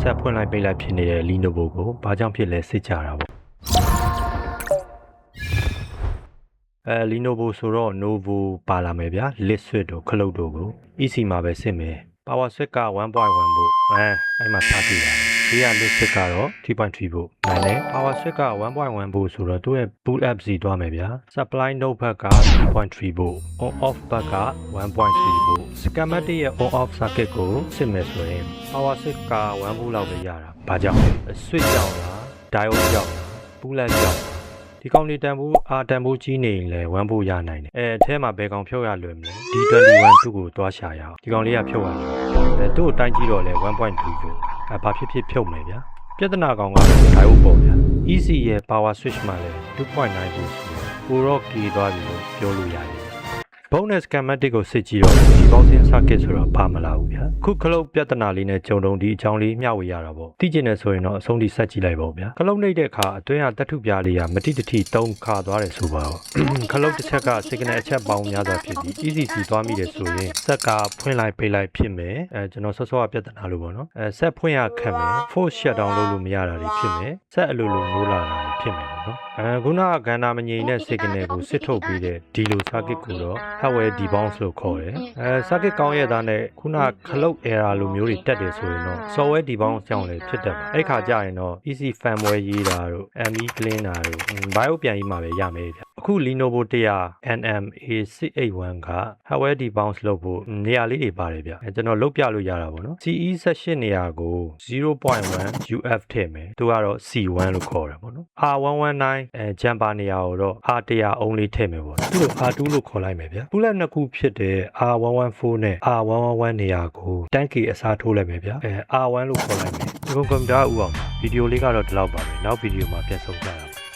ဆက်ဖွင့်လိုက်ပိတ်လိုက်ဖြစ်နေတဲ့ Lenovo ကိုဘာကြောင့်ဖြစ်လဲစစ်ကြတာပေါ့Lenovo ဆိုတော့ Novo ပါလာမယ်ဗျာ list switch တို့ခလုတ်တို့ကို EC မှာပဲစစ်မယ် power switch က 1.1 volt အဲ့မှာစကြည့်တာဒီက list switch ကတော့ 3.3 volt နိုင်တယ် power switch က 1.1 volt ဆိုတော့သူ့ရဲ့ boot up စီသွားမယ်ဗျာ supply node ဘက်က 3.3 volt on off ဘက်က 1.3 volt schematic ရဲ့ on off circuit ကိုစစ်မယ်ဆိုရင် power switch က1 volt လောက်ပဲရတာဘာကြောင့် switch ကြောင့်လား diode ကြောင့်လား boot up ကြောင့်ဒီကောင်လေးတန်ဖိုးအာတန်ဖိုးကြီးနေရင်လည်း1ဖို့ရနိုင်တယ်အဲထဲမှာဘယ်ကောင်ဖြုတ်ရလွယ်မလဲ D21 သူ့ကိုသွားရှာရအောင်ဒီကောင်လေးကဖြုတ်ရမယ်သူ့ကိုတိုင်းကြည့်တော့လဲ 1.2 volt ဘာဖြစ်ဖြစ်ဖြုတ်မယ်ဗျာပြဿနာကောင်က diode ပေါ့ဗျာ EC ရဲ့ power switch မှာလဲ 2.9 volt ဆိုတော့ကိုတော့ကီသွားပြီလို့ပြောလို့ရတယ်bonus schematic ကိုစစ်ကြည့်တော့ဒီ bouncing circuit ဆိုတော့ပါမလာဘူးဗျာခုခလုတ်ပြဿနာလေးနဲ့ကြုံတုံဒီအကြောင်းလေးမျှဝေရတာပေါ့သိကျင်နေဆိုရင်တော့အဆုံးထိဆက်ကြည့်လိုက်ပါဦးဗျာခလုတ်နှိပ်တဲ့အခါအတွင်းကတတ်ထုပြားလေးကမတိတတိတုံးခါသွားတယ်ဆိုပါတော့ခလုတ်တစ်ချက်က signal အချက်ပေါင်းများစွာဖြစ်ပြီး ECC သွားမိတယ်ဆိုရင်စက်ကဖွင့်လိုက်ပိတ်လိုက်ဖြစ်မယ်ကျွန်တော်စောစောကပြဿနာလို့ပေါ့နော်ဆက်ဖွင့်ရခက်မယ် force shut down လုပ်လို့မရတာတွေဖြစ်မယ်ဆက်အလိုလိုနိုးလာတာတွေဖြစ်မယ်ပေါ့နော်ခုနကကန္နာမငြိမ်တဲ့ signal ကိုစစ်ထုတ်ပြီးတဲ့ဒီလို circuit ကိုတော့ hardware debounce လို့ခေါ်တယ်circuit ကောင်းရတဲ့နဲ့ခုနခလုတ် error လိုမျိုးတွေတက်တယ်ဆိုရင်တော့ software debounce ကြောင့်လည်းဖြစ်တတ်ပါအဲ့ခါကျရင်တော့ EC firmware ရေးတာတို့ ME clean တာတို့ BIOS ပြန်ရေးမှာပဲရမယ်ဗျအခု Lenovo 100 NMA681 က hardware debounce လုပ်ဖို့နေရာလေးတွေပါတယ်ဗျကျွန်တော်လုပ်ပြလို့ရတာပေါ့နော် CE18 နေရာကို 0.1 UF ထည့်မယ်သူကတော့ C1 လို့ခေါ်တယ်ပေါ့နော် R119 jumper နေရာကိုတော့ R100 only ထည့်မယ်ပေါ့သူ့ကို R2 လို့ခေါ်လိုက်မယ်ဗျပူလက်နှစ်ခုဖြစ်တဲ့ R114 နဲ့ R111 နေရာကို 10K အစားထိုးလိုက်မယ်ဗျR1 လို့ခေါ်လိုက်မယ်ဒီကွန်ပျူတာဥအောင်ဗီဒီယိုလေးကတော့ဒီလောက်ပါပဲနောက်ဗီဒီယိုမှာပြန်ဆုံကြတာ